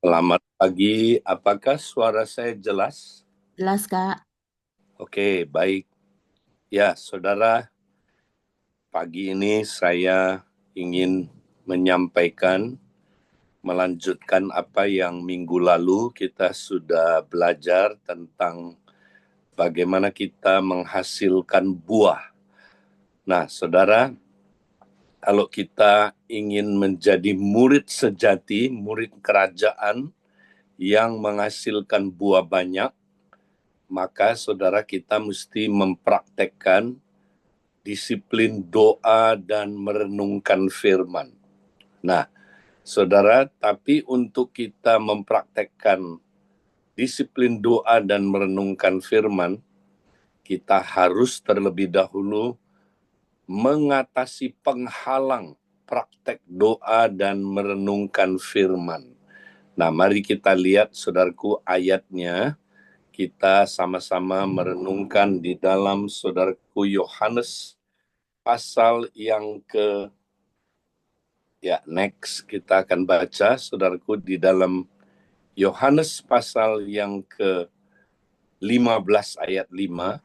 Selamat pagi, apakah suara saya jelas? Jelas, Kak. Oke, baik. Ya, saudara, pagi ini saya ingin menyampaikan, melanjutkan apa yang minggu lalu kita sudah belajar tentang bagaimana kita menghasilkan buah. Nah, saudara, kalau kita ingin menjadi murid sejati, murid kerajaan yang menghasilkan buah banyak, maka saudara kita mesti mempraktekkan disiplin doa dan merenungkan firman. Nah, saudara, tapi untuk kita mempraktekkan disiplin doa dan merenungkan firman, kita harus terlebih dahulu mengatasi penghalang praktek doa dan merenungkan firman. Nah, mari kita lihat, saudaraku, ayatnya. Kita sama-sama merenungkan di dalam saudaraku Yohanes pasal yang next kita akan baca saudaraku di dalam Yohanes pasal yang ke-15 ayat 5.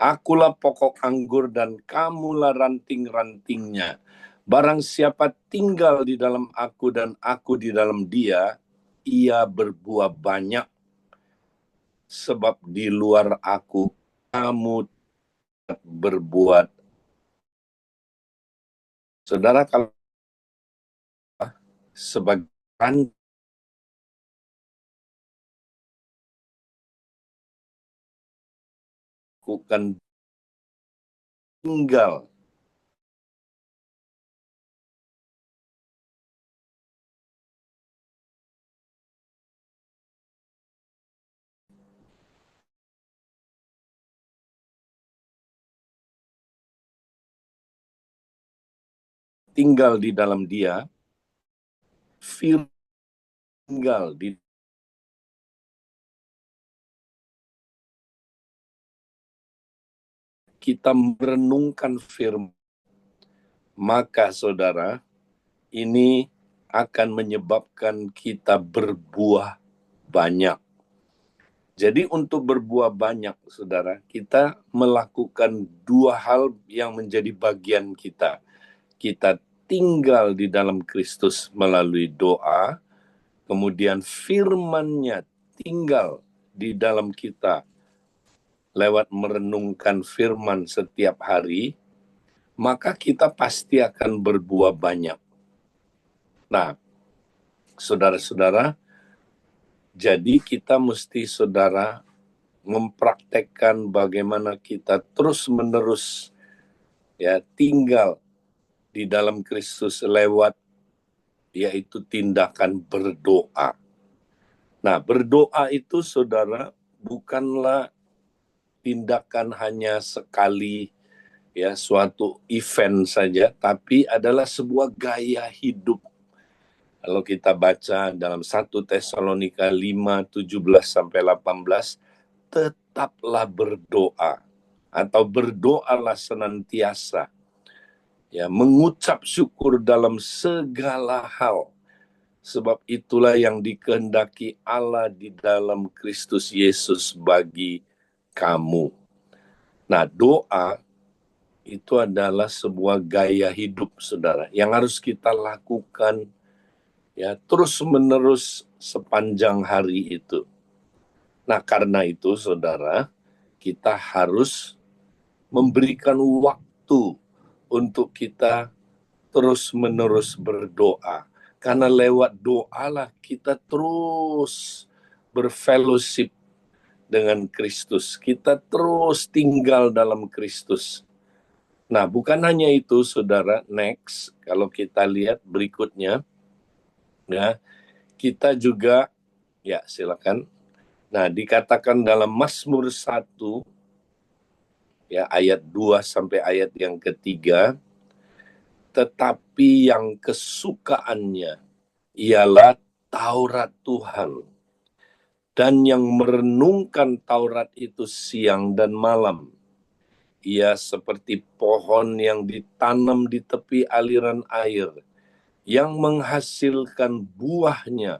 Akulah pokok anggur dan kamulah ranting-rantingnya. Barang siapa tinggal di dalam aku dan aku di dalam dia, ia berbuah banyak, sebab di luar aku kamu berbuat. Saudara, kalau sebagai bukan tinggal tinggal di dalam dia, tinggal di kita merenungkan firman, maka saudara, ini akan menyebabkan kita berbuah banyak. Jadi untuk berbuah banyak, saudara, kita melakukan dua hal yang menjadi bagian kita. Kita tinggal di dalam Kristus melalui doa, kemudian firman-Nya tinggal di dalam kita lewat merenungkan firman setiap hari, maka kita pasti akan berbuah banyak. Nah, saudara-saudara, jadi kita mesti, saudara, mempraktekkan bagaimana kita terus-menerus tinggal di dalam Kristus lewat yaitu tindakan berdoa. Nah, berdoa itu, saudara, bukanlah tindakan hanya sekali suatu event saja, tapi adalah sebuah gaya hidup. Kalau kita baca dalam 1 Tesalonika 5:17-18, tetaplah berdoa atau berdoalah senantiasa, mengucap syukur dalam segala hal, sebab itulah yang dikehendaki Allah di dalam Kristus Yesus bagi kamu. Nah, doa itu adalah sebuah gaya hidup, saudara, yang harus kita lakukan terus-menerus sepanjang hari itu. Nah, karena itu, saudara, kita harus memberikan waktu untuk kita terus-menerus berdoa. Karena lewat doalah kita terus berfellowship dengan Kristus. Kita terus tinggal dalam Kristus. Nah, bukan hanya itu, saudara. Next, kalau kita lihat berikutnya, kita juga, silakan. Nah, dikatakan dalam Mazmur 1, ayat 2 sampai ayat yang ketiga, tetapi yang kesukaannya ialah Taurat Tuhan, dan yang merenungkan Taurat itu siang dan malam. Ia seperti pohon yang ditanam di tepi aliran air, yang menghasilkan buahnya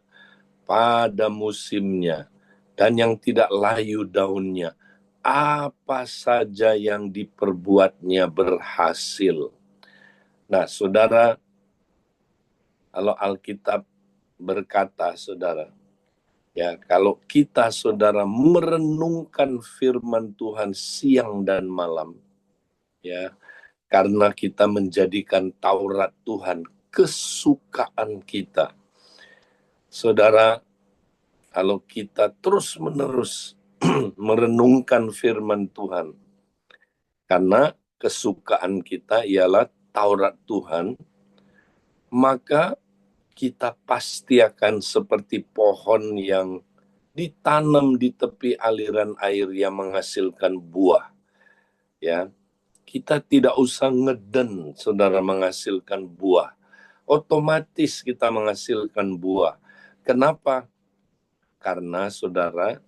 pada musimnya, dan yang tidak layu daunnya. Apa saja yang diperbuatnya berhasil. Nah, saudara, kalau Alkitab berkata, saudara, ya, kalau kita, saudara, merenungkan firman Tuhan siang dan malam, ya, karena kita menjadikan Taurat Tuhan kesukaan kita. Saudara, kalau kita terus-menerus merenungkan firman Tuhan, karena kesukaan kita ialah Taurat Tuhan, maka kita pasti akan seperti pohon yang ditanam di tepi aliran air yang menghasilkan buah. Ya, kita tidak usah ngeden, saudara, menghasilkan buah. Otomatis kita menghasilkan buah. Kenapa? Karena, saudara,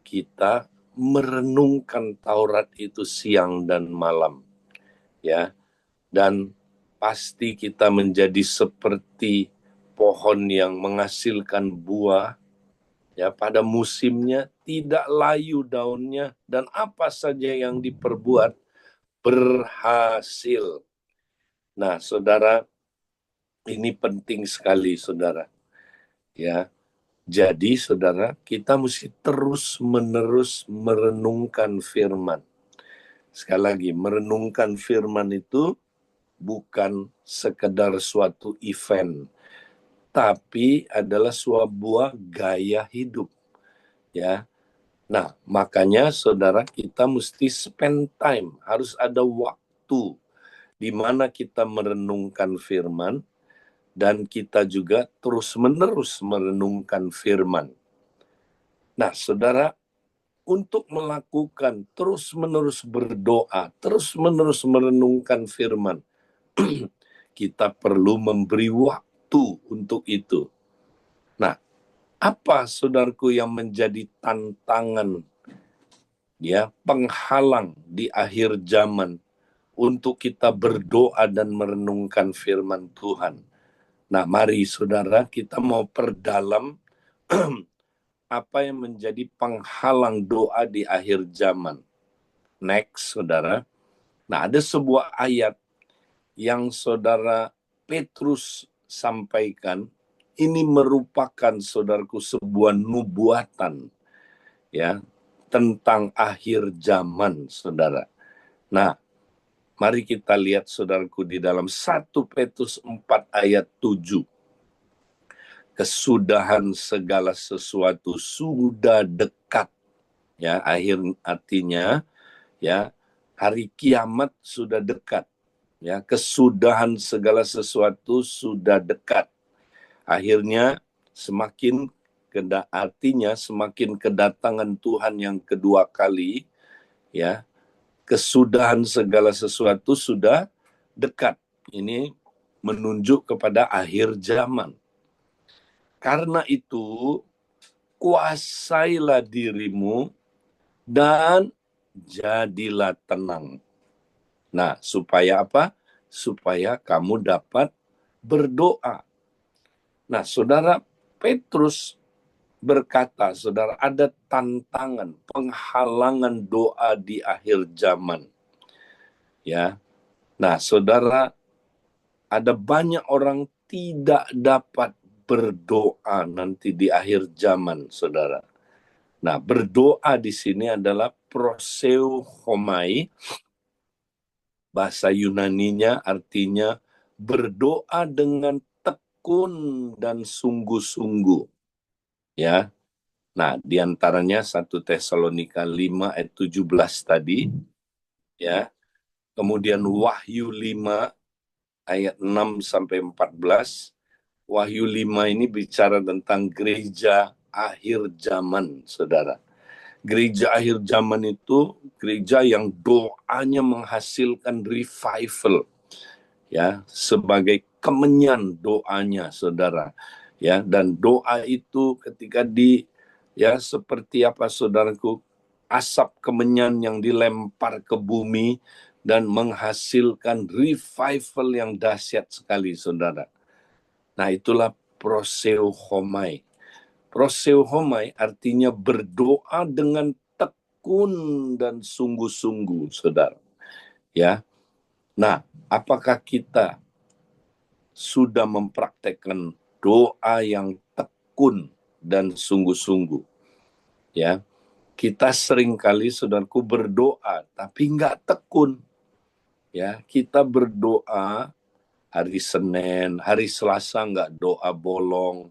kita merenungkan Taurat itu siang dan malam. Ya, dan pasti kita menjadi seperti pohon yang menghasilkan buah, ya, pada musimnya, tidak layu daunnya, dan apa saja yang diperbuat berhasil. Nah, saudara, ini penting sekali, saudara. Ya, jadi, saudara, kita mesti terus-menerus merenungkan firman. Sekali lagi, merenungkan firman itu bukan sekedar suatu event, tapi adalah sebuah gaya hidup. Ya, nah, makanya, saudara, kita mesti spend time, harus ada waktu di mana kita merenungkan firman, dan kita juga terus-menerus merenungkan firman. Nah, saudara, untuk melakukan terus-menerus berdoa, terus-menerus merenungkan firman, kita perlu memberi waktu untuk itu. Nah, apa, saudaraku, yang menjadi tantangan, ya, penghalang di akhir zaman untuk kita berdoa dan merenungkan firman Tuhan? Nah, mari, saudara, kita mau perdalam apa yang menjadi penghalang doa di akhir zaman. Next, saudara. Nah, ada sebuah ayat yang saudara Petrus sampaikan. Ini merupakan, saudaraku, sebuah nubuatan, ya, tentang akhir zaman, saudara. Nah, mari kita lihat, saudaraku, di dalam 1 Petrus 4 ayat 7. Kesudahan segala sesuatu sudah dekat. Ya, akhir artinya, ya, hari kiamat sudah dekat. Ya, kesudahan segala sesuatu sudah dekat. Akhirnya artinya semakin kedatangan Tuhan yang kedua kali, ya, kesudahan segala sesuatu sudah dekat. Ini menunjuk kepada akhir zaman. Karena itu, kuasailah dirimu dan jadilah tenang. Nah, supaya apa? Supaya kamu dapat berdoa. Nah, saudara, Petrus berkata, saudara, ada tantangan, penghalangan doa di akhir zaman. Ya. Nah, saudara, ada banyak orang tidak dapat berdoa nanti di akhir zaman, saudara. Nah, berdoa di sini adalah proseuchomai. Bahasa Yunaninya artinya berdoa dengan tekun dan sungguh-sungguh. Ya. Nah, diantaranya 1 Tesalonika 5 ayat 17 tadi. Ya. Kemudian Wahyu 5 ayat 6 sampai 14. Wahyu 5 ini bicara tentang gereja akhir zaman, saudara. Gereja akhir zaman itu gereja yang doanya menghasilkan revival, ya, sebagai kemenyan doanya, saudara. Ya, dan doa itu ketika ya, seperti apa, saudaraku, asap kemenyan yang dilempar ke bumi dan menghasilkan revival yang dahsyat sekali, saudara. Nah, itulah proseuchomai. Proseuomai artinya berdoa dengan tekun dan sungguh-sungguh, saudara. Ya, nah, apakah kita sudah mempraktekkan doa yang tekun dan sungguh-sungguh? Ya, kita seringkali, saudaraku, berdoa tapi nggak tekun. Ya, kita berdoa hari Senin, hari Selasa nggak doa bolong,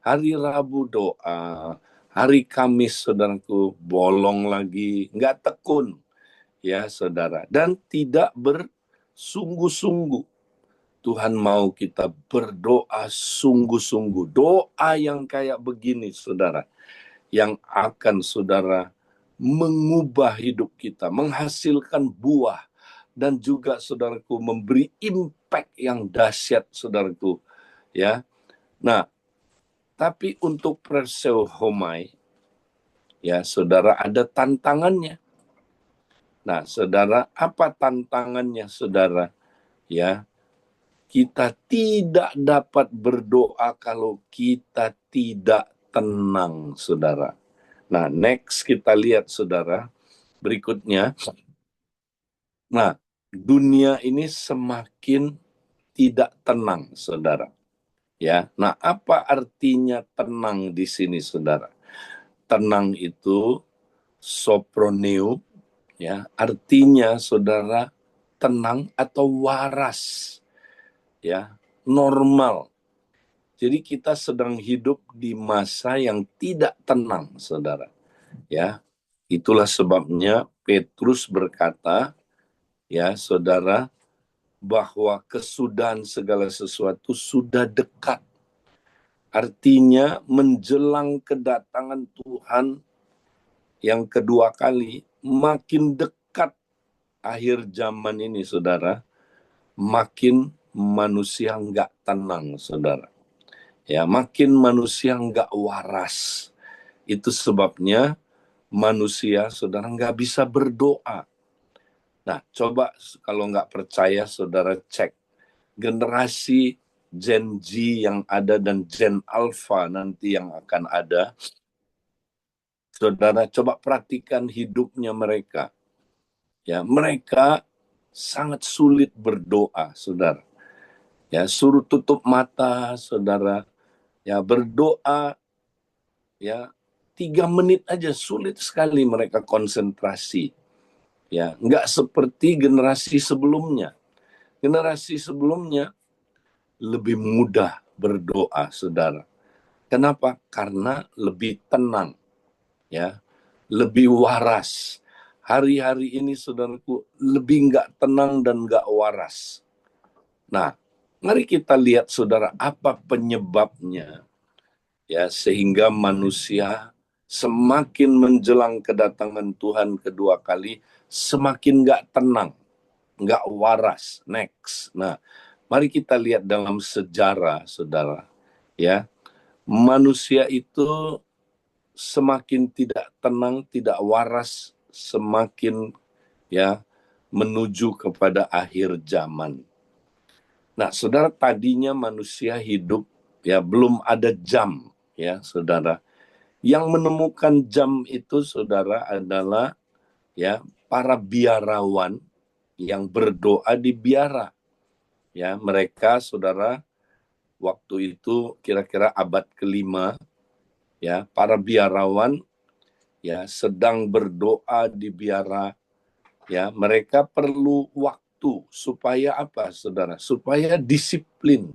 hari Rabu doa, hari Kamis, saudaraku, bolong lagi, nggak tekun, ya saudara, dan tidak bersungguh-sungguh. Tuhan mau kita berdoa sungguh-sungguh, doa yang kayak begini, saudara, yang akan saudara mengubah hidup kita, menghasilkan buah, dan juga saudaraku memberi impact yang dahsyat, saudaraku, ya. Nah, tapi untuk Perseuomai, ya saudara, ada tantangannya. Nah, saudara, apa tantangannya, saudara? Ya, kita tidak dapat berdoa kalau kita tidak tenang, saudara. Nah, next kita lihat, saudara, berikutnya. Nah, dunia ini semakin tidak tenang, saudara. Ya, nah apa artinya tenang di sini, saudara? Tenang itu soproneo, ya, artinya, saudara, tenang atau waras, ya, normal. Jadi kita sedang hidup di masa yang tidak tenang, saudara. Ya, itulah sebabnya Petrus berkata, ya, saudara, bahwa kesudahan segala sesuatu sudah dekat. Artinya menjelang kedatangan Tuhan yang kedua kali, makin dekat akhir zaman ini, saudara, makin manusia nggak tenang, saudara. Ya, makin manusia nggak waras. Itu sebabnya manusia, saudara, nggak bisa berdoa. Nah, coba kalau nggak percaya, saudara cek generasi Gen Z yang ada dan Gen Alpha nanti yang akan ada. Saudara, coba perhatikan hidupnya mereka. Ya, mereka sangat sulit berdoa, saudara. Ya, suruh tutup mata, saudara. Ya, berdoa, ya, 3 menit aja sulit sekali mereka konsentrasi. Ya, nggak seperti generasi sebelumnya. Generasi sebelumnya lebih mudah berdoa, saudara. Kenapa? Karena lebih tenang, ya, lebih waras. Hari-hari ini, saudaraku, lebih nggak tenang dan nggak waras. Nah, mari kita lihat, saudara, apa penyebabnya, ya, sehingga manusia semakin menjelang kedatangan Tuhan kedua kali, semakin nggak tenang, nggak waras. Next. Nah, mari kita lihat dalam sejarah, saudara. Ya, manusia itu semakin tidak tenang, tidak waras, semakin, ya, menuju kepada akhir zaman. Nah, saudara, tadinya manusia hidup, ya, belum ada jam, ya, saudara. Yang menemukan jam itu, saudara, adalah, ya, para biarawan yang berdoa di biara. Ya, mereka, saudara, waktu itu kira-kira abad ke-5, ya, para biarawan, ya, sedang berdoa di biara. Ya, mereka perlu waktu supaya apa, saudara? Supaya disiplin.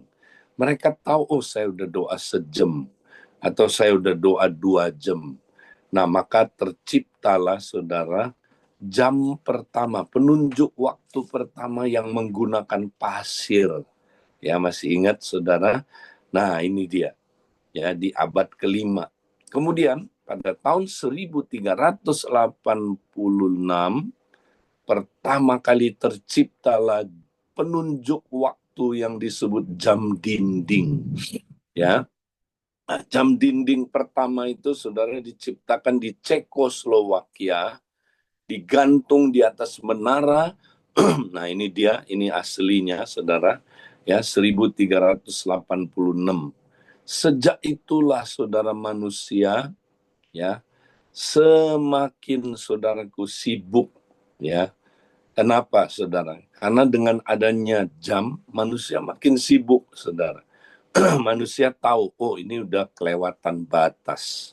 Mereka tahu, oh, saya udah doa sejam atau saya udah doa 2 jam. Nah, maka terciptalah, saudara, jam pertama, penunjuk waktu pertama yang menggunakan pasir. Ya, masih ingat, saudara? Nah, ini dia. Ya, di abad ke-5. Kemudian pada tahun 1386 pertama kali terciptalah penunjuk waktu yang disebut jam dinding. Ya, nah, jam dinding pertama itu, saudara, diciptakan di Cekoslowakia, digantung di atas menara. Nah, ini dia, ini aslinya, saudara, ya, 1386. Sejak itulah saudara manusia ya semakin saudaraku sibuk ya. Kenapa saudara? Karena dengan adanya jam manusia makin sibuk saudara. Manusia tahu, oh ini udah kelewatan batas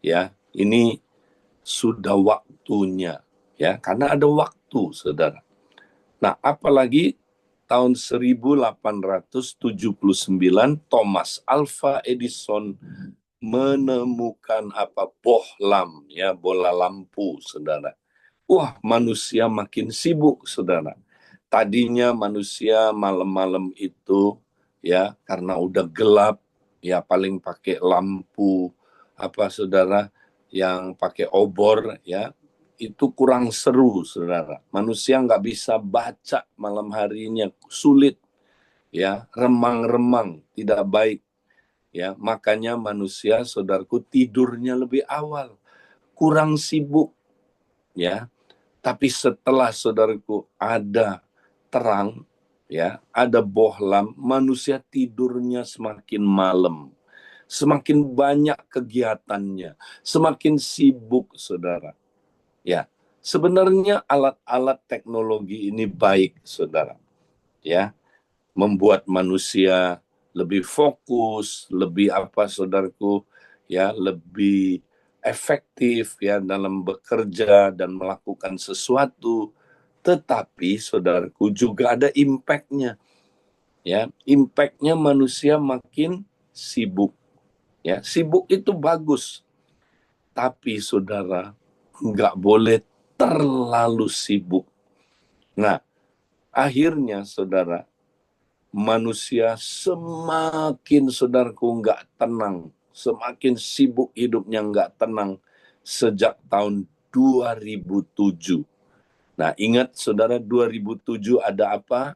ya. Ini sudah waktunya ya, karena ada waktu saudara. Nah, apalagi tahun 1879 Thomas Alva Edison menemukan bohlam ya, bola lampu saudara. Wah, manusia makin sibuk saudara. Tadinya manusia malam-malam itu ya karena udah gelap ya paling pakai lampu saudara yang pakai obor ya, itu kurang seru saudara. Manusia nggak bisa baca malam harinya, sulit ya, remang-remang, tidak baik ya. Makanya manusia saudaraku tidurnya lebih awal, kurang sibuk ya. Tapi setelah saudaraku ada terang ya, ada bohlam, manusia tidurnya semakin malam, semakin banyak kegiatannya, semakin sibuk saudara. Ya, sebenarnya alat-alat teknologi ini baik saudara. Ya, membuat manusia lebih fokus, lebih saudaraku ya, lebih efektif ya dalam bekerja dan melakukan sesuatu. Tetapi saudaraku juga ada impact-nya. Ya, impact-nya manusia makin sibuk. Ya, sibuk itu bagus. Tapi saudara nggak boleh terlalu sibuk. Nah, akhirnya saudara manusia semakin saudaraku nggak tenang, semakin sibuk hidupnya nggak tenang sejak tahun 2007. Nah, ingat saudara 2007 ada apa?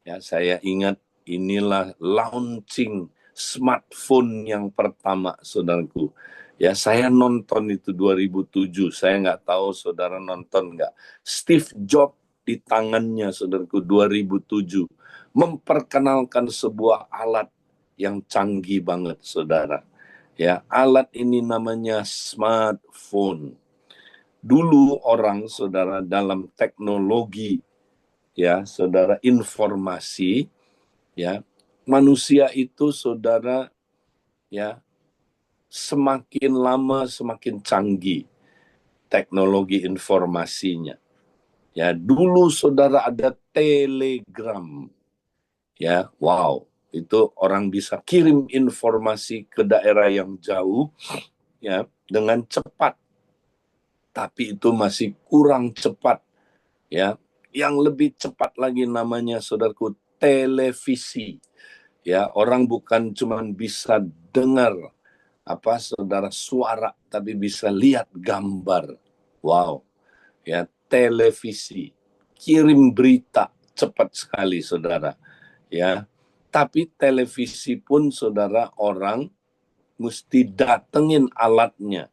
Ya, saya ingat inilah launching smartphone yang pertama saudaraku. Ya, saya nonton itu 2007. Saya nggak tahu saudara nonton nggak. Steve Jobs di tangannya saudaraku 2007 memperkenalkan sebuah alat yang canggih banget saudara. Ya, alat ini namanya smartphone. Dulu orang saudara dalam teknologi ya, saudara informasi ya, manusia itu saudara ya semakin lama semakin canggih teknologi informasinya. Ya, dulu saudara ada telegram. Ya, wow, itu orang bisa kirim informasi ke daerah yang jauh ya dengan cepat. Tapi itu masih kurang cepat ya. Yang lebih cepat lagi namanya saudaraku televisi. Ya, orang bukan cuma bisa dengar saudara suara, tapi bisa lihat gambar. Wow, ya televisi, kirim berita cepat sekali saudara. Ya, tapi televisi pun saudara orang mesti datengin alatnya.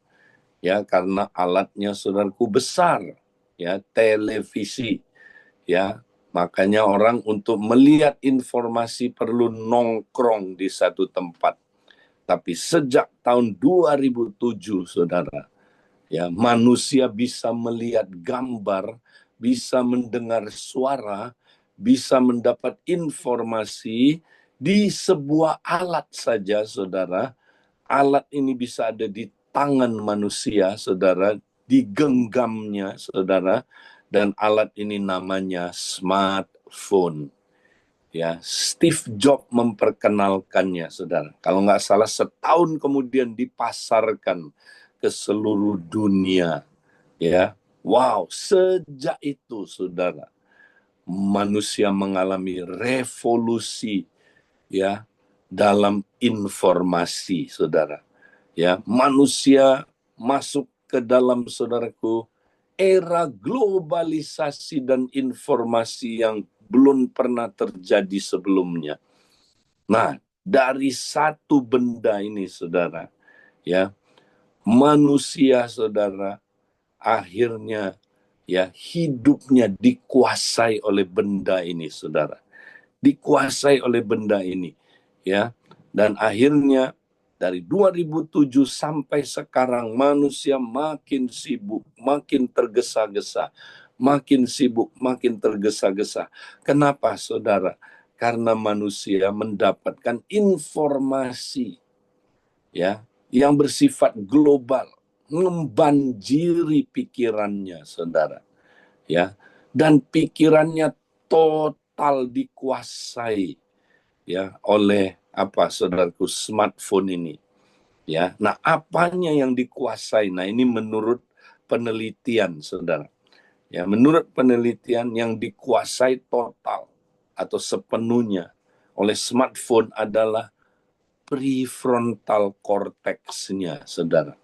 Ya, karena alatnya saudaraku besar. Ya, televisi. Ya, makanya orang untuk melihat informasi perlu nongkrong di satu tempat. Tapi sejak tahun 2007, saudara, ya manusia bisa melihat gambar, bisa mendengar suara, bisa mendapat informasi di sebuah alat saja, saudara. Alat ini bisa ada di tangan manusia, saudara, digenggamnya, saudara, dan alat ini namanya smartphone. Ya, Steve Jobs memperkenalkannya, saudara. Kalau nggak salah setahun kemudian dipasarkan ke seluruh dunia. Ya, wow, sejak itu, saudara, manusia mengalami revolusi ya dalam informasi, saudara. Ya, manusia masuk ke dalam saudaraku era globalisasi dan informasi yang belum pernah terjadi sebelumnya. Nah, dari satu benda ini saudara, ya, manusia saudara akhirnya ya hidupnya dikuasai oleh benda ini saudara. Dikuasai oleh benda ini, ya. Dan akhirnya dari 2007 sampai sekarang manusia makin sibuk, makin tergesa-gesa, makin sibuk, makin tergesa-gesa. Kenapa, saudara? Karena manusia mendapatkan informasi ya yang bersifat global, membanjiri pikirannya, saudara. Ya, dan pikirannya total dikuasai ya oleh apa, saudaraku, smartphone ini. Ya, nah apanya yang dikuasai? Nah ini menurut penelitian, saudara. Ya, menurut penelitian yang dikuasai total atau sepenuhnya oleh smartphone adalah prefrontal cortex-nya, saudara.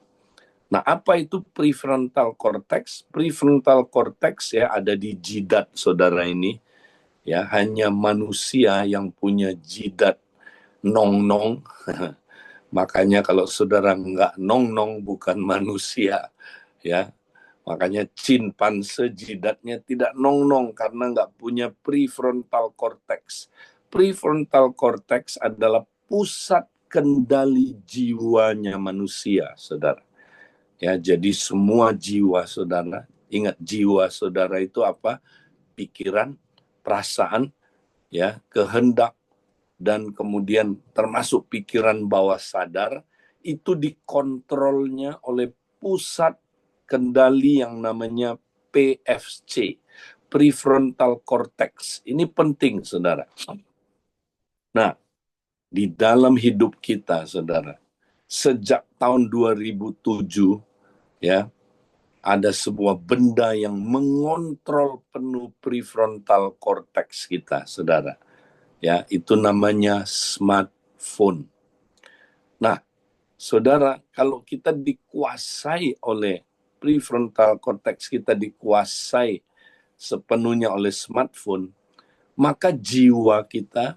Nah, apa itu prefrontal cortex? Prefrontal cortex ya ada di jidat saudara ini. Ya, hanya manusia yang punya jidat nong-nong. Makanya kalau saudara nggak nong-nong bukan manusia, ya. Makanya cimpanse jidatnya tidak nong-nong karena nggak punya prefrontal cortex. Prefrontal cortex adalah pusat kendali jiwanya manusia, saudara. Ya, jadi semua jiwa saudara, ingat jiwa saudara itu apa? Pikiran, perasaan, ya, kehendak, dan kemudian termasuk pikiran bawah sadar, itu dikontrolnya oleh pusat kendali yang namanya PFC, prefrontal cortex. Ini penting, saudara. Nah, di dalam hidup kita, saudara, sejak tahun 2007, ya, ada sebuah benda yang mengontrol penuh prefrontal cortex kita, saudara. Ya, itu namanya smartphone. Nah, saudara, kalau kita dikuasai oleh prefrontal cortex, kita dikuasai sepenuhnya oleh smartphone, maka jiwa kita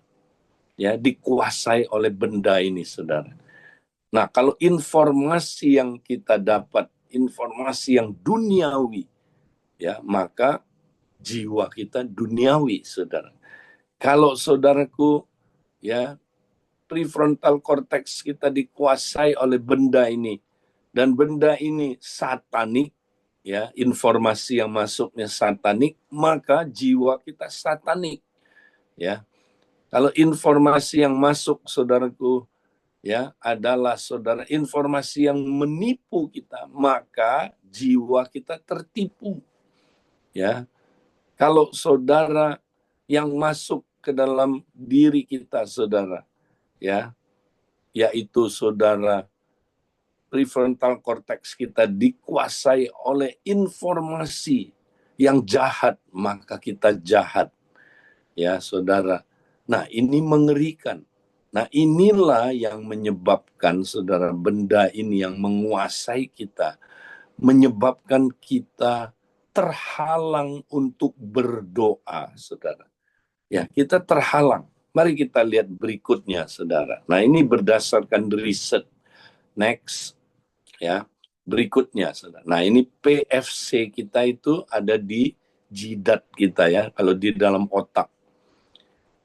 ya dikuasai oleh benda ini, saudara. Nah, kalau informasi yang kita dapat, informasi yang duniawi, ya, maka jiwa kita duniawi, saudara. Kalau saudaraku, ya, prefrontal cortex kita dikuasai oleh benda ini, dan benda ini satanik, ya, informasi yang masuknya satanik, maka jiwa kita satanik, ya. Kalau informasi yang masuk, saudaraku, ya, adalah saudara informasi yang menipu kita, maka jiwa kita tertipu, ya. Kalau saudara yang masuk ke dalam diri kita, saudara, ya, yaitu saudara prefrontal cortex kita dikuasai oleh informasi yang jahat, maka kita jahat, ya, saudara. Nah, ini mengerikan. Nah, inilah yang menyebabkan, saudara, benda ini yang menguasai kita, menyebabkan kita terhalang untuk berdoa, saudara. Ya, kita terhalang. Mari kita lihat berikutnya, saudara. Nah, ini berdasarkan riset. Next, ya. Berikutnya, saudara. Nah, ini PFC kita itu ada di jidat kita, ya, kalau di dalam otak.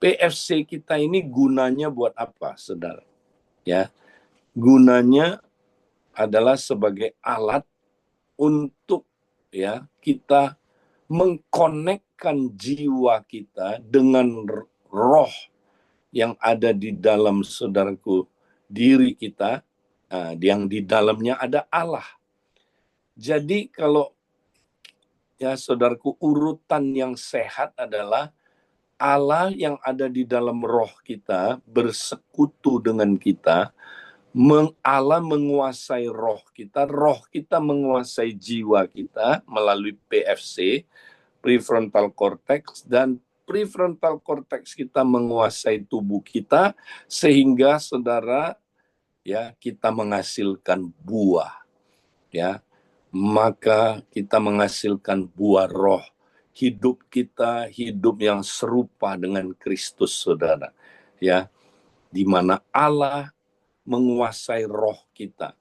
PFC kita ini gunanya buat apa, saudara? Ya, gunanya adalah sebagai alat untuk, ya, kita mengkonekkan jiwa kita dengan roh yang ada di dalam, saudaraku, diri kita, yang di dalamnya ada Allah. Jadi kalau, ya, saudaraku, urutan yang sehat adalah Allah yang ada di dalam roh kita bersekutu dengan kita, Allah menguasai roh kita menguasai jiwa kita melalui PFC, prefrontal cortex, dan prefrontal cortex kita menguasai tubuh kita sehingga, saudara, ya, kita menghasilkan buah, ya. Maka kita menghasilkan buah roh. Hidup kita hidup yang serupa dengan Kristus, saudara. Ya, di mana Allah menguasai roh kita.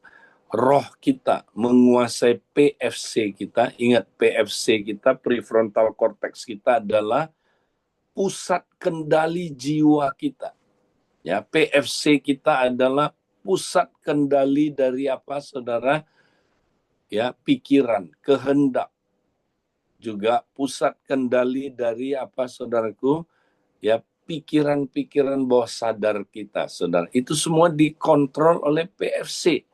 Roh kita menguasai PFC kita. Ingat, PFC kita, prefrontal cortex kita adalah pusat kendali jiwa kita. Ya, PFC kita adalah pusat kendali dari apa, saudara? Ya, pikiran, kehendak, juga pusat kendali dari apa, saudaraku? Ya, pikiran-pikiran bawah sadar kita, saudara. Itu semua dikontrol oleh PFC.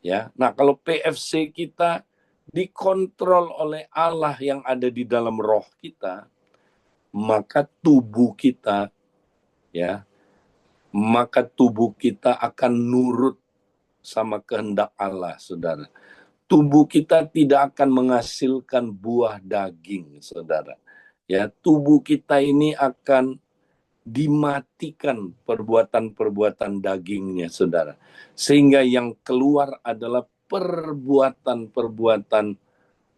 Ya, nah kalau PFC kita dikontrol oleh Allah yang ada di dalam roh kita, maka tubuh kita, ya, maka tubuh kita akan nurut sama kehendak Allah, saudara. Tubuh kita tidak akan menghasilkan buah daging, saudara. Ya, tubuh kita ini akan dimatikan perbuatan-perbuatan dagingnya, saudara. Sehingga yang keluar adalah perbuatan-perbuatan,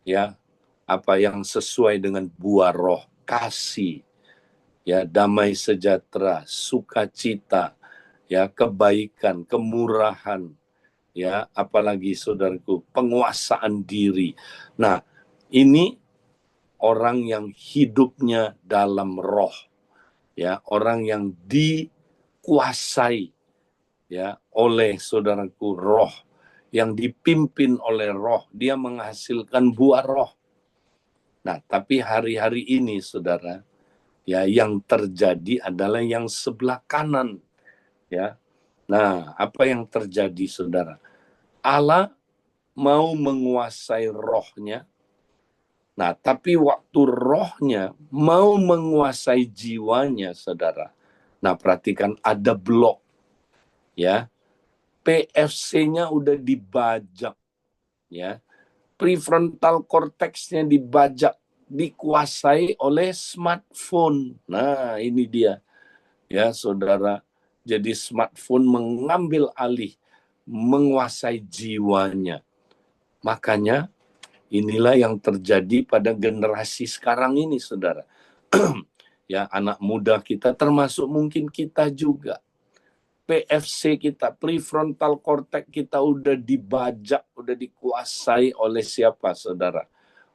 ya, apa yang sesuai dengan buah roh, kasih, ya, damai sejahtera, sukacita, ya, kebaikan, kemurahan, ya, apalagi saudaraku, penguasaan diri. Nah, ini orang yang hidupnya dalam roh, ya, orang yang dikuasai, ya, oleh saudaraku roh, yang dipimpin oleh roh, dia menghasilkan buah roh. Nah, tapi hari-hari ini, saudara, ya, yang terjadi adalah yang sebelah kanan, ya. Nah, apa yang terjadi, saudara? Allah mau menguasai rohnya. Nah, tapi waktu rohnya mau menguasai jiwanya, saudara. Nah, perhatikan ada blok, ya. PFC-nya udah dibajak, ya. Prefrontal cortex-nya dibajak, dikuasai oleh smartphone. Nah, ini dia, ya, saudara. Jadi smartphone mengambil alih, menguasai jiwanya. Makanya inilah yang terjadi pada generasi sekarang ini, saudara. Ya, anak muda kita, termasuk mungkin kita juga. PFC kita, prefrontal cortex kita udah dibajak, udah dikuasai oleh siapa, saudara?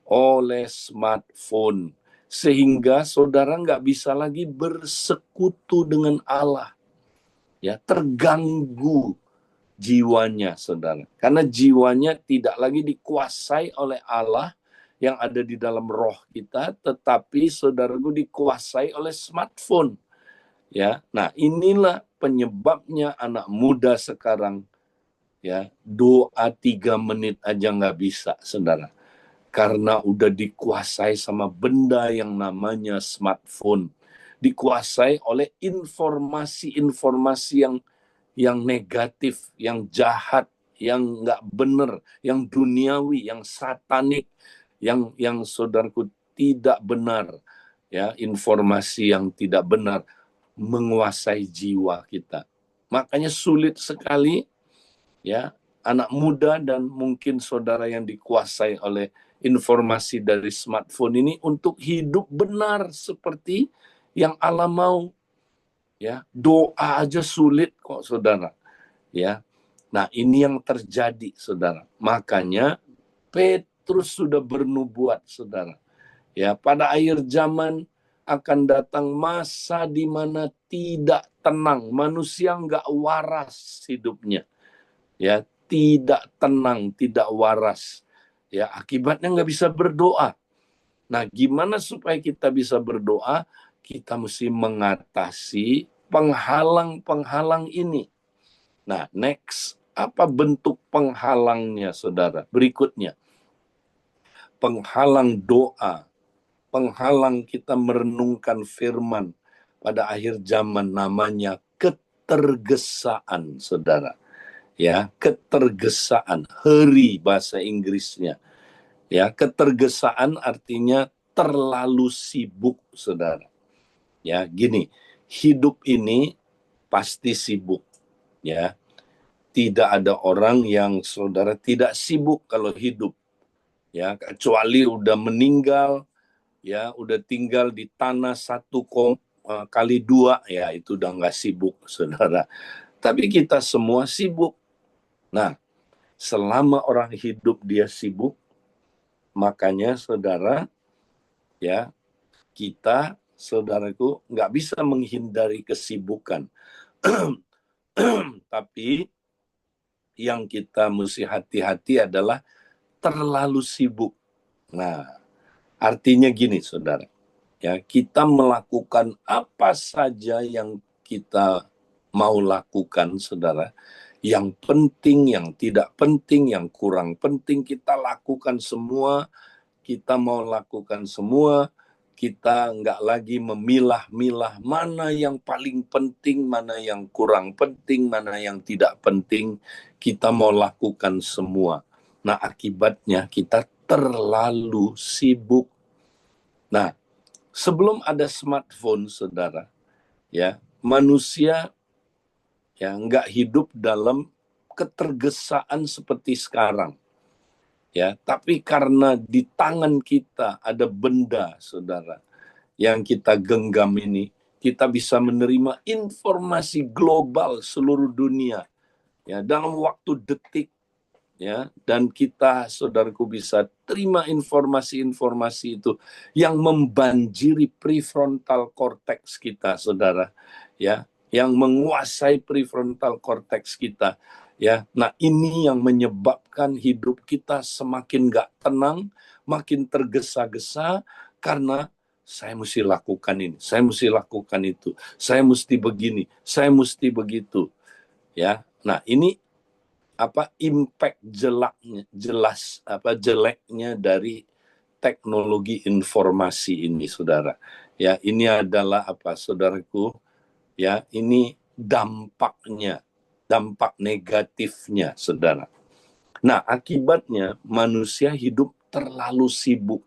Oleh smartphone. Sehingga saudara nggak bisa lagi bersekutu dengan Allah. Ya, terganggu jiwanya, saudara. Karena jiwanya tidak lagi dikuasai oleh Allah yang ada di dalam roh kita, tetapi saudaraku dikuasai oleh smartphone. Ya, nah inilah penyebabnya anak muda sekarang, ya, doa 3 menit aja nggak bisa, saudara. Karena udah dikuasai sama benda yang namanya smartphone. Dikuasai oleh informasi-informasi yang negatif, yang jahat, yang nggak benar, yang duniawi, yang satanik, yang saudaraku tidak benar, ya, informasi yang tidak benar menguasai jiwa kita. Makanya sulit sekali, ya, anak muda dan mungkin saudara yang dikuasai oleh informasi dari smartphone ini untuk hidup benar seperti yang Allah mau. Ya, doa aja sulit kok, saudara. Ya, nah ini yang terjadi, saudara. Makanya Petrus sudah bernubuat, saudara. Ya, pada akhir zaman akan datang masa di mana tidak tenang, manusia nggak waras hidupnya. Ya, tidak tenang, tidak waras. Ya, akibatnya nggak bisa berdoa. Nah, gimana supaya kita bisa berdoa? Kita mesti mengatasi penghalang-penghalang ini. Nah, next, apa bentuk penghalangnya, saudara? Berikutnya, penghalang doa, penghalang kita merenungkan firman pada akhir zaman, namanya ketergesaan, saudara. Ya, ketergesaan, hurry bahasa Inggrisnya. Ya, ketergesaan artinya terlalu sibuk, saudara. Ya, gini, hidup ini pasti sibuk, ya. Tidak ada orang yang, saudara, tidak sibuk kalau hidup, ya, kecuali udah meninggal, ya, udah tinggal di tanah 1 kali 2, ya, itu udah nggak sibuk, saudara. Tapi kita semua sibuk. Nah, selama orang hidup dia sibuk, makanya saudara, ya, kita, saudaraku, nggak bisa menghindari kesibukan. Tapi yang kita mesti hati-hati adalah terlalu sibuk. Nah, artinya gini, saudara. Ya, kita melakukan apa saja yang kita mau lakukan, saudara. Yang penting, yang tidak penting, yang kurang penting, kita lakukan semua. Kita mau lakukan semua. Kita nggak lagi memilah-milah mana yang paling penting, mana yang kurang penting, mana yang tidak penting. Kita mau lakukan semua. Nah, akibatnya kita terlalu sibuk. Nah, sebelum ada smartphone, saudara, ya, manusia ya nggak hidup dalam ketergesaan seperti sekarang, ya. Tapi karena di tangan kita ada benda, saudara, yang kita genggam ini, kita bisa menerima informasi global seluruh dunia, ya, dalam waktu detik, ya, dan kita, saudaraku, bisa terima informasi-informasi itu yang membanjiri prefrontal cortex kita, saudara, ya, yang menguasai prefrontal cortex kita, ya. Nah, ini yang menyebabkan hidup kita semakin gak tenang, makin tergesa-gesa, karena saya mesti lakukan ini, saya mesti lakukan itu, saya mesti begini, saya mesti begitu, ya. Nah, ini impact jeleknya dari teknologi informasi ini, saudara. Ya, ini adalah saudaraku, ya, ini dampak negatifnya, saudara. Nah, akibatnya manusia hidup terlalu sibuk.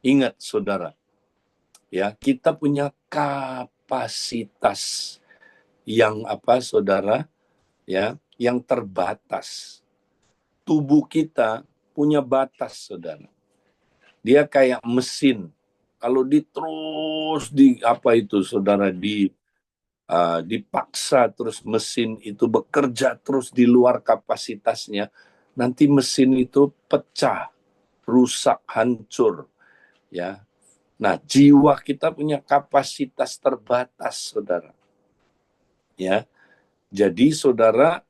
Ingat, saudara, ya, kita punya kapasitas yang saudara, ya, yang terbatas. Tubuh kita punya batas, saudara. Dia kayak mesin. Kalau saudara, dipaksa terus mesin itu bekerja terus di luar kapasitasnya, nanti mesin itu pecah, rusak, hancur, ya. Nah, jiwa kita punya kapasitas terbatas, saudara. Ya, jadi saudara,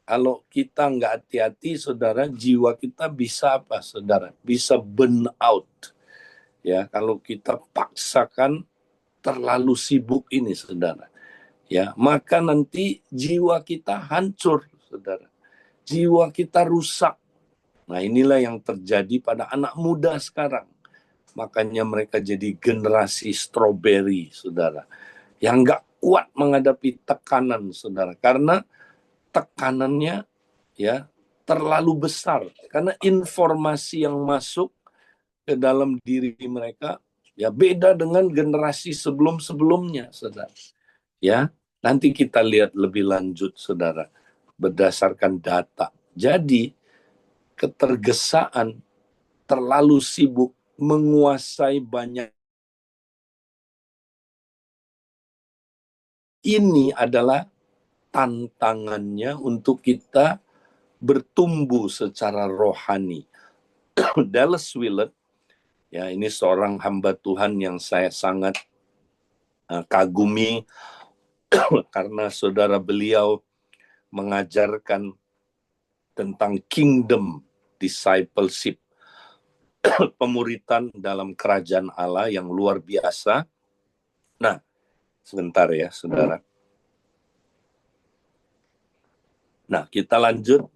kalau kita nggak hati-hati, saudara, jiwa kita bisa saudara? Bisa burn out. Ya, kalau kita paksakan terlalu sibuk ini, saudara. Ya, maka nanti jiwa kita hancur, saudara. Jiwa kita rusak. Nah, inilah yang terjadi pada anak muda sekarang. Makanya mereka jadi generasi strawberry, saudara. Yang nggak kuat menghadapi tekanan, saudara. Karena tekanannya, ya, terlalu besar, karena informasi yang masuk ke dalam diri mereka, ya, beda dengan generasi sebelum-sebelumnya, saudara. Ya, nanti kita lihat lebih lanjut, saudara, berdasarkan data. Jadi ketergesaan, terlalu sibuk, menguasai banyak, ini adalah tantangannya untuk kita bertumbuh secara rohani. Dallas Willard, ya, ini seorang hamba Tuhan yang saya sangat kagumi karena saudara, beliau mengajarkan tentang kingdom discipleship, pemuritan dalam kerajaan Allah yang luar biasa. Nah, sebentar ya, saudara. Nah, kita lanjut.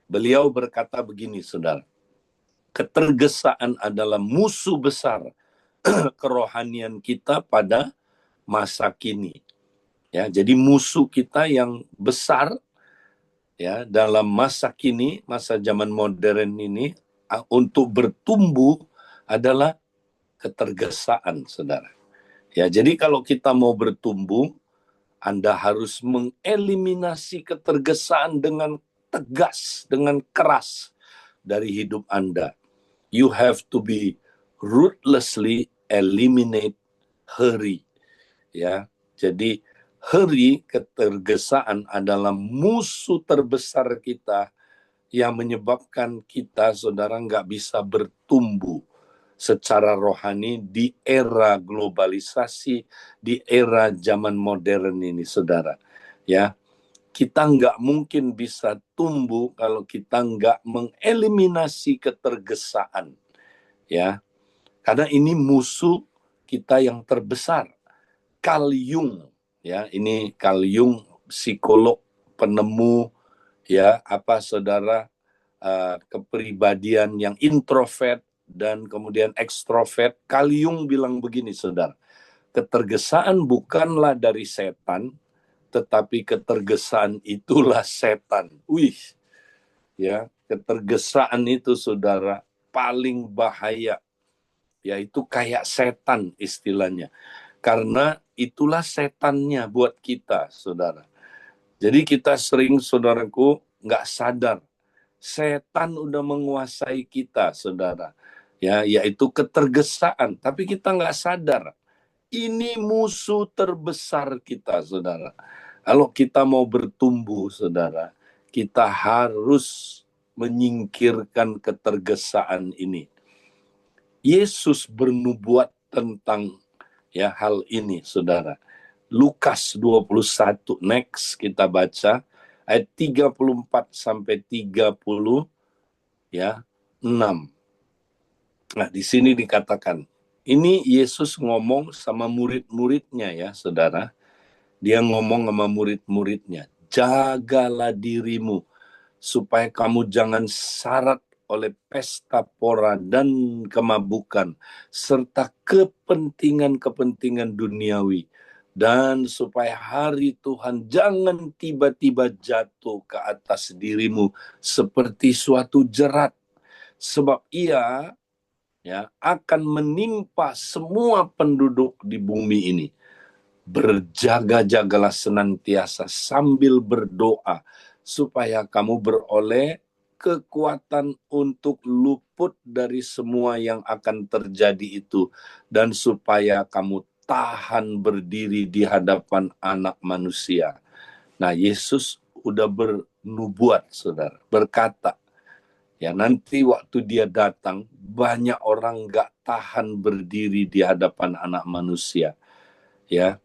Beliau berkata begini, saudara. Ketergesaan adalah musuh besar kerohanian kita pada masa kini. Ya, jadi musuh kita yang besar, ya, dalam masa kini, masa zaman modern ini, untuk bertumbuh adalah ketergesaan, saudara. Ya, jadi kalau kita mau bertumbuh, Anda harus mengeliminasi ketergesaan dengan tegas, dengan keras dari hidup Anda. You have to be ruthlessly eliminate hurry. Ya, jadi hurry, ketergesaan, adalah musuh terbesar kita yang menyebabkan kita, saudara, nggak bisa bertumbuh. secara rohani di era globalisasi, di era zaman modern ini, saudara. Ya, kita nggak mungkin bisa tumbuh kalau kita nggak mengeliminasi ketergesaan. Ya, karena ini musuh kita yang terbesar. Carl Jung, ya, ini Carl Jung, psikolog, penemu, ya, saudara, kepribadian yang introvert dan kemudian ekstrovert. Carl Jung bilang begini, saudara, ketergesaan bukanlah dari setan, tetapi ketergesaan itulah setan. Wih, ya, ketergesaan itu, saudara, paling bahaya, yaitu kayak setan istilahnya. Karena itulah setannya buat kita, saudara. Jadi kita sering, saudaraku, nggak sadar setan udah menguasai kita, saudara. Ya, yaitu ketergesaan. Tapi kita nggak sadar. Ini musuh terbesar kita, saudara. Kalau kita mau bertumbuh, saudara, kita harus menyingkirkan ketergesaan ini. Yesus bernubuat tentang hal ini, saudara. Lukas 21, next kita baca ayat 34 sampai 30 6. Nah, di sini dikatakan, ini Yesus ngomong sama murid-muridnya, ya, saudara. Dia ngomong sama murid-muridnya, jagalah dirimu supaya kamu jangan syarat oleh pesta pora dan kemabukan serta kepentingan-kepentingan duniawi, dan supaya hari Tuhan jangan tiba-tiba jatuh ke atas dirimu seperti suatu jerat, sebab ia akan menimpa semua penduduk di bumi ini. Berjaga-jagalah senantiasa sambil berdoa, supaya kamu beroleh kekuatan untuk luput dari semua yang akan terjadi itu, dan supaya kamu tahan berdiri di hadapan Anak Manusia. Nah, Yesus udah bernubuat, saudara, berkata, ya, nanti waktu dia datang, banyak orang nggak tahan berdiri di hadapan Anak Manusia. Ya,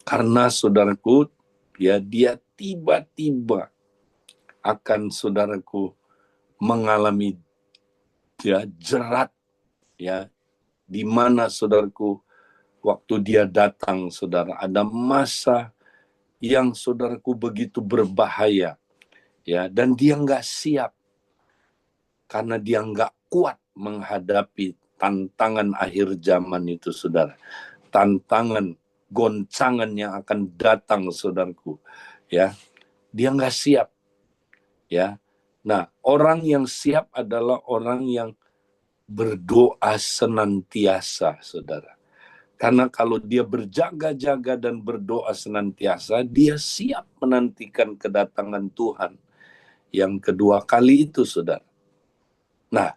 karena, saudaraku, ya, dia tiba-tiba akan, saudaraku, mengalami jerat, ya, di mana, saudaraku, waktu dia datang, saudara, ada masa yang, saudaraku, begitu berbahaya, ya, dan dia nggak siap karena dia nggak kuat menghadapi tantangan akhir zaman itu, saudara. Tantangan, goncangan yang akan datang, saudaraku, ya, dia nggak siap, ya. Nah, orang yang siap adalah orang yang berdoa senantiasa, saudara. Karena kalau dia berjaga-jaga dan berdoa senantiasa, dia siap menantikan kedatangan Tuhan yang kedua kali itu, saudara. Nah,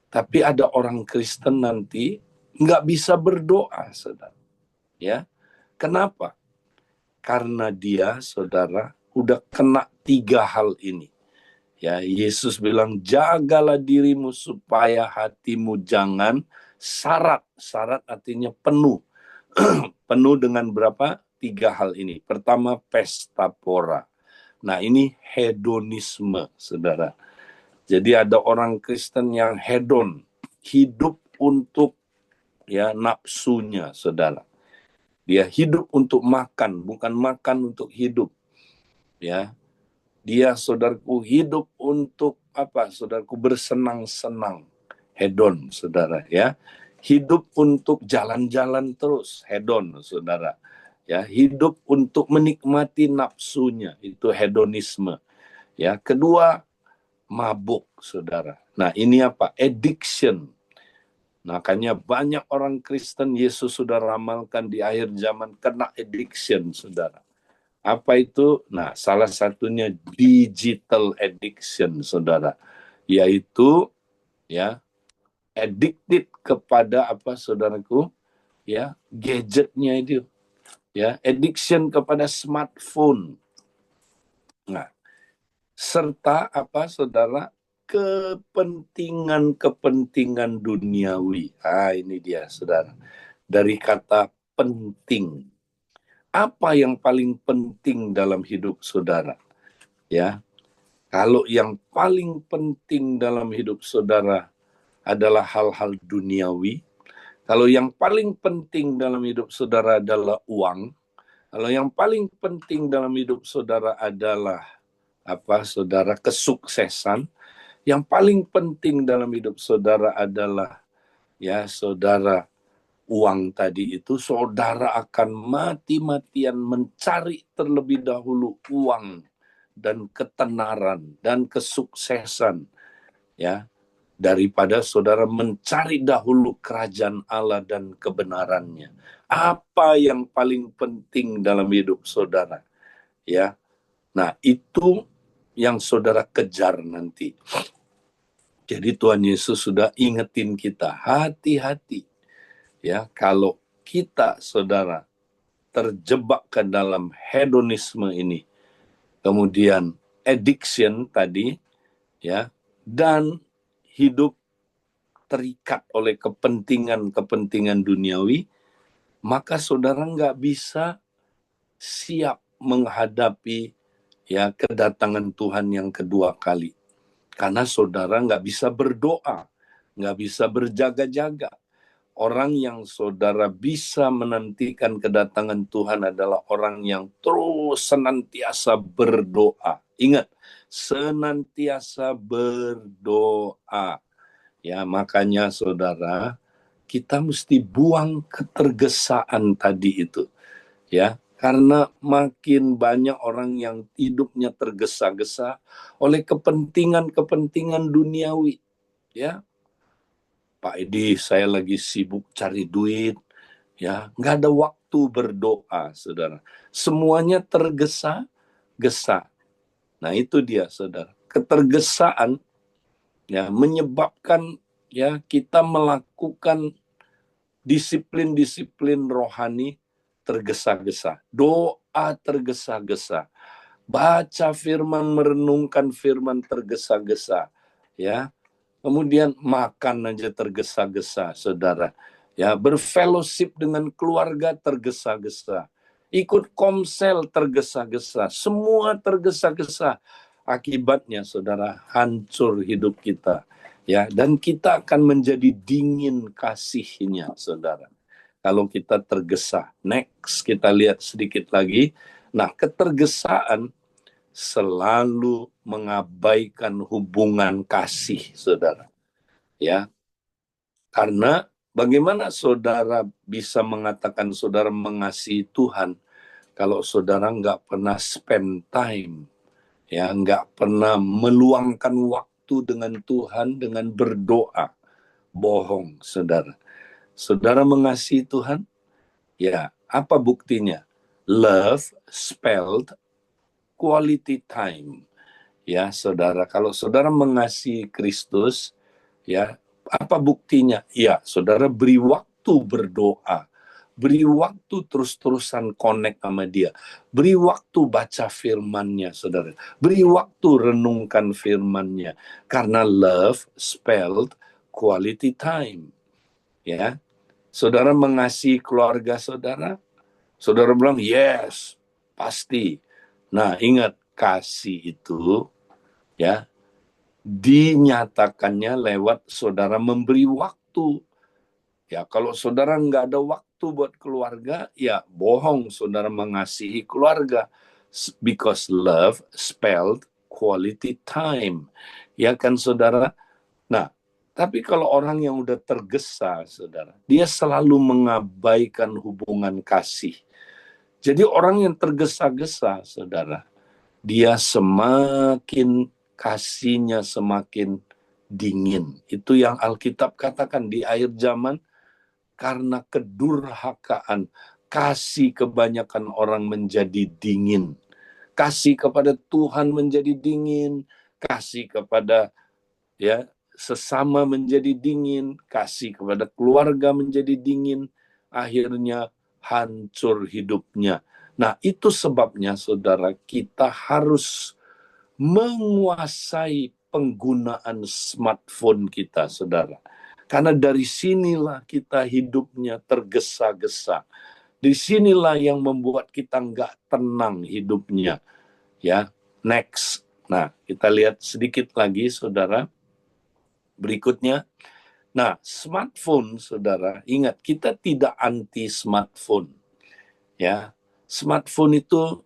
tapi ada orang Kristen nanti nggak bisa berdoa, saudara. Ya, kenapa? Karena dia, saudara, udah kena 3 hal ini. Ya, Yesus bilang, jagalah dirimu supaya hatimu jangan syarat. Syarat artinya penuh. Penuh dengan berapa? 3 hal ini. Pertama, pesta pora. Nah, ini hedonisme, saudara. Jadi ada orang Kristen yang hedon, hidup untuk nafsunya, saudara. Dia hidup untuk makan, bukan makan untuk hidup. Ya, dia, saudaraku, hidup untuk apa? Saudaraku, bersenang-senang, hedon, saudara. Ya, hidup untuk jalan-jalan terus, hedon, saudara. Ya, hidup untuk menikmati nafsunya, itu hedonisme. Ya, kedua, mabuk, saudara. Nah, ini apa? Addiction. Makanya banyak orang Kristen Yesus sudah ramalkan di akhir zaman kena addiction, saudara. Apa itu? Nah, salah satunya digital addiction, saudara. Yaitu, ya, addicted kepada apa, saudaraku? Ya, gadgetnya itu. Ya, addiction kepada smartphone. Nah, serta apa, saudara? kepentingan-kepentingan duniawi. Ini dia, saudara. Dari kata penting. Apa yang paling penting dalam hidup saudara? Ya, kalau yang paling penting dalam hidup saudara adalah hal-hal duniawi, kalau yang paling penting dalam hidup saudara adalah uang, kalau yang paling penting dalam hidup saudara adalah saudara, kesuksesan, yang paling penting dalam hidup saudara adalah saudara, uang tadi itu, saudara akan mati-matian mencari terlebih dahulu uang dan ketenaran dan kesuksesan, daripada saudara mencari dahulu kerajaan Allah dan kebenarannya. Apa yang paling penting dalam hidup saudara? Nah, itu yang saudara kejar nanti. Jadi Tuhan Yesus sudah ingetin kita, hati-hati. Kalau kita, saudara, terjebak ke dalam hedonisme ini, kemudian addiction tadi, dan hidup terikat oleh kepentingan-kepentingan duniawi, maka saudara nggak bisa siap menghadapi kedatangan Tuhan yang kedua kali. Karena saudara nggak bisa berdoa, nggak bisa berjaga-jaga. Orang yang saudara bisa menantikan kedatangan Tuhan adalah orang yang terus senantiasa berdoa. Ingat, senantiasa berdoa. Makanya saudara, kita mesti buang ketergesaan tadi itu. Karena makin banyak orang yang hidupnya tergesa-gesa oleh kepentingan-kepentingan duniawi. Pak Edi, saya lagi sibuk cari duit, nggak ada waktu berdoa, saudara. Semuanya tergesa-gesa. Nah, itu dia, saudara. Ketergesaan menyebabkan kita melakukan disiplin-disiplin rohani tergesa-gesa, doa tergesa-gesa, baca firman, merenungkan firman tergesa-gesa, kemudian makan aja tergesa-gesa, saudara, berfellowship dengan keluarga tergesa-gesa, ikut komsel tergesa-gesa, semua tergesa-gesa. Akibatnya, saudara, hancur hidup kita, dan kita akan menjadi dingin kasihnya, saudara. Kalau kita tergesa. Next, kita lihat sedikit lagi. Nah, ketergesaan selalu mengabaikan hubungan kasih, saudara. Karena bagaimana saudara bisa mengatakan saudara mengasihi Tuhan kalau saudara nggak pernah spend time, nggak pernah meluangkan waktu dengan Tuhan dengan berdoa. Bohong, saudara. Saudara mengasihi Tuhan? Apa buktinya? Love spelled quality time. Saudara, kalau saudara mengasihi Kristus, apa buktinya? Saudara beri waktu berdoa. Beri waktu terus-terusan connect sama dia. Beri waktu baca firman-Nya, saudara. Beri waktu renungkan firman-Nya. Karena love spelled quality time. Saudara mengasihi keluarga saudara? Saudara bilang, yes, pasti. Nah, ingat, kasih itu dinyatakannya lewat saudara memberi waktu. Kalau saudara nggak ada waktu buat keluarga, bohong saudara mengasihi keluarga. Because love spelled quality time. Kan saudara? Nah, tapi kalau orang yang udah tergesa, saudara, dia selalu mengabaikan hubungan kasih. Jadi orang yang tergesa-gesa, saudara, dia semakin kasihnya semakin dingin. Itu yang Alkitab katakan di akhir zaman, karena kedurhakaan, kasih kebanyakan orang menjadi dingin. Kasih kepada Tuhan menjadi dingin, kasih kepada sesama menjadi dingin, kasih kepada keluarga menjadi dingin, akhirnya hancur hidupnya. Nah, itu sebabnya saudara, kita harus menguasai penggunaan smartphone kita, saudara. Karena dari sinilah kita hidupnya tergesa-gesa. Di sinilah yang membuat kita nggak tenang hidupnya. Ya, next. Nah, kita lihat sedikit lagi, saudara. Berikutnya. Nah, smartphone, saudara, ingat kita tidak anti smartphone. Ya, smartphone itu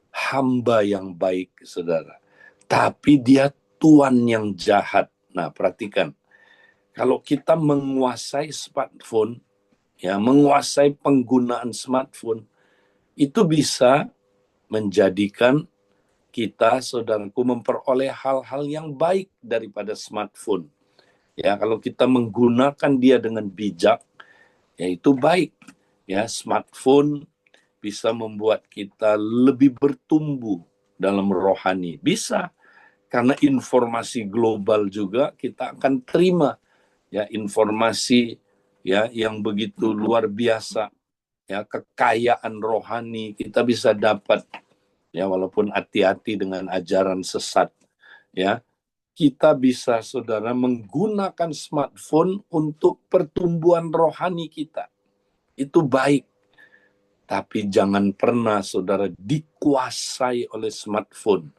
hamba yang baik, saudara. Tapi dia tuan yang jahat. Nah, perhatikan. Kalau kita menguasai smartphone, ya, menguasai penggunaan smartphone, itu bisa menjadikan kita, saudaraku, memperoleh hal-hal yang baik daripada smartphone. Ya, kalau kita menggunakan dia dengan bijak, ya itu baik. Ya, smartphone bisa membuat kita lebih bertumbuh dalam rohani. Bisa, karena informasi global juga kita akan terima, ya, informasi ya yang begitu luar biasa, ya, kekayaan rohani kita bisa dapat, ya, walaupun hati-hati dengan ajaran sesat, ya. Kita bisa, saudara, menggunakan smartphone untuk pertumbuhan rohani kita. Itu baik. Tapi jangan pernah, saudara, dikuasai oleh smartphone.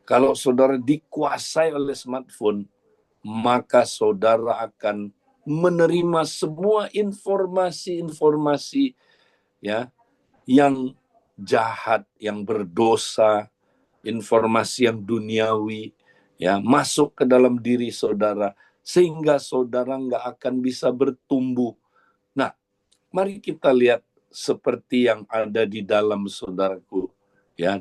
Kalau saudara dikuasai oleh smartphone, maka saudara akan menerima semua informasi-informasi, ya, yang jahat, yang berdosa, informasi yang duniawi, ya, masuk ke dalam diri saudara, sehingga saudara nggak akan bisa bertumbuh. Nah, mari kita lihat seperti yang ada di dalam, saudaraku, ya,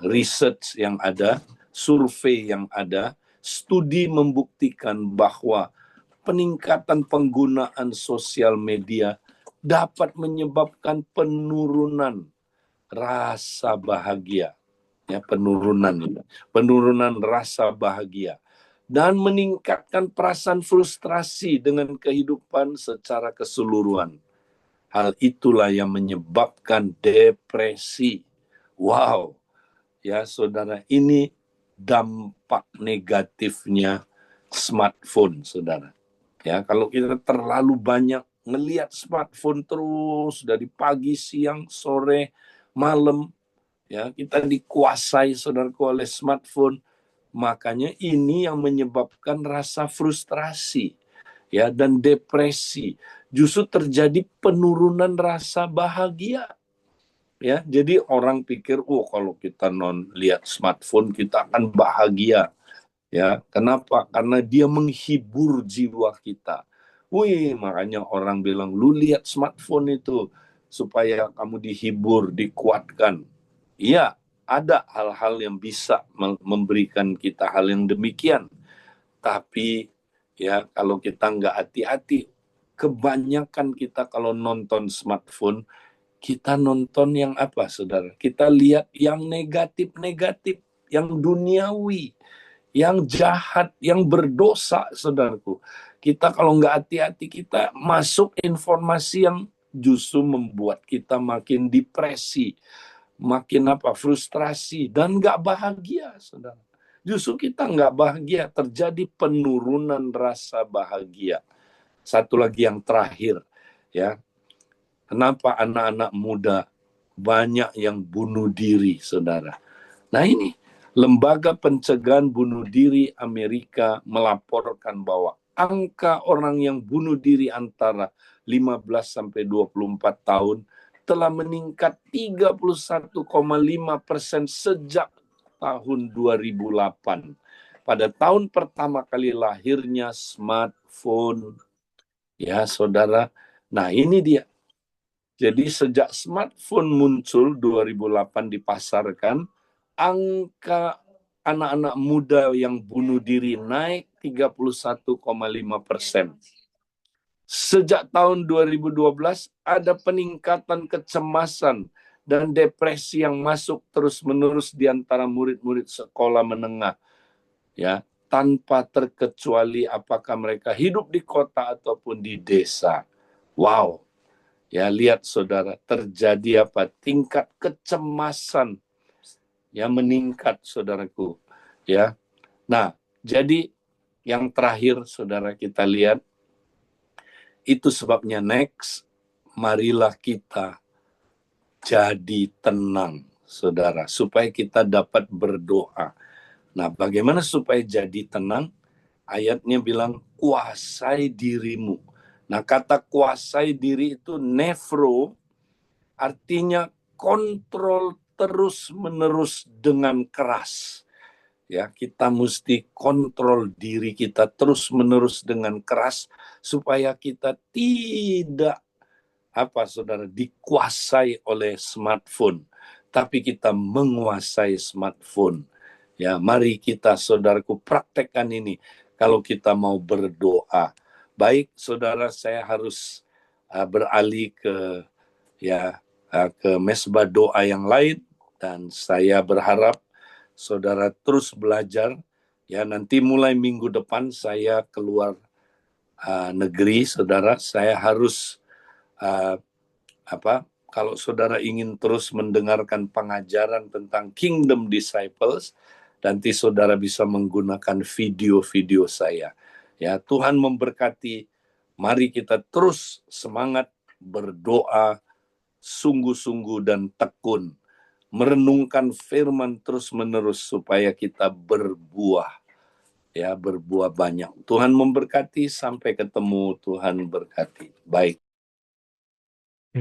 research yang ada, survei yang ada, studi membuktikan bahwa peningkatan penggunaan sosial media dapat menyebabkan penurunan rasa bahagia, ya, penurunan rasa bahagia, dan meningkatkan perasaan frustrasi dengan kehidupan secara keseluruhan. Hal itulah yang menyebabkan depresi. Wow, ya saudara, ini dampak negatifnya smartphone, saudara. Ya, kalau kita terlalu banyak ngelihat smartphone terus dari pagi, siang, sore, malam, ya, kita dikuasai, saudaraku, oleh smartphone. Makanya ini yang menyebabkan rasa frustrasi, ya, dan depresi. Justru terjadi penurunan rasa bahagia. Ya, jadi orang pikir, oh kalau kita lihat smartphone kita akan bahagia. Ya, kenapa? Karena dia menghibur jiwa kita. Wih, makanya orang bilang, lu lihat smartphone itu supaya kamu dihibur, dikuatkan. Iya, ada hal-hal yang bisa memberikan kita hal yang demikian. Tapi ya, kalau kita nggak hati-hati, kebanyakan kita kalau nonton smartphone, kita nonton yang apa, saudara? Kita lihat yang negatif-negatif, yang duniawi, yang jahat, yang berdosa, saudaraku. Kita kalau nggak hati-hati, kita masuk informasi yang justru membuat kita makin depresi, makin frustrasi, dan nggak bahagia, saudara. Justru kita nggak bahagia, terjadi penurunan rasa bahagia. Satu lagi yang terakhir, ya, kenapa anak-anak muda banyak yang bunuh diri, saudara? Nah ini, Lembaga Pencegahan Bunuh Diri Amerika melaporkan bahwa angka orang yang bunuh diri antara 15 sampai 24 tahun telah meningkat 31,5% sejak tahun 2008. Pada tahun pertama kali lahirnya smartphone, ya saudara. Nah ini dia. Jadi sejak smartphone muncul 2008 dipasarkan, angka anak-anak muda yang bunuh diri naik 31,5%. Sejak tahun 2012 ada peningkatan kecemasan dan depresi yang masuk terus-menerus di antara murid-murid sekolah menengah, ya, tanpa terkecuali apakah mereka hidup di kota ataupun di desa. Wow. Ya, lihat saudara, terjadi apa? Tingkat kecemasan yang meningkat, saudaraku. Ya. Nah, Jadi yang terakhir saudara kita lihat, itu sebabnya next, marilah kita jadi tenang saudara, supaya kita dapat berdoa. Nah, bagaimana supaya jadi tenang? Ayatnya bilang, kuasai dirimu. Nah, kata kuasai diri itu nefro, artinya kontrol terus-menerus dengan keras. Ya, kita mesti kontrol diri kita terus-menerus dengan keras supaya kita tidak saudara, dikuasai oleh smartphone, tapi kita menguasai smartphone. Ya, mari kita saudaraku praktekkan ini kalau kita mau berdoa. Baik, saudara, saya harus beralih ke ke mesbah doa yang lain, dan saya berharap saudara terus belajar. Ya, nanti mulai minggu depan saya keluar negeri, saudara. Saya harus kalau saudara ingin terus mendengarkan pengajaran tentang Kingdom Disciples, nanti saudara bisa menggunakan video-video saya. Ya, Tuhan memberkati. Mari kita terus semangat berdoa sungguh-sungguh dan tekun, merenungkan firman terus-menerus supaya kita berbuah, ya, berbuah banyak. Tuhan memberkati, sampai ketemu, Tuhan berkati. Baik.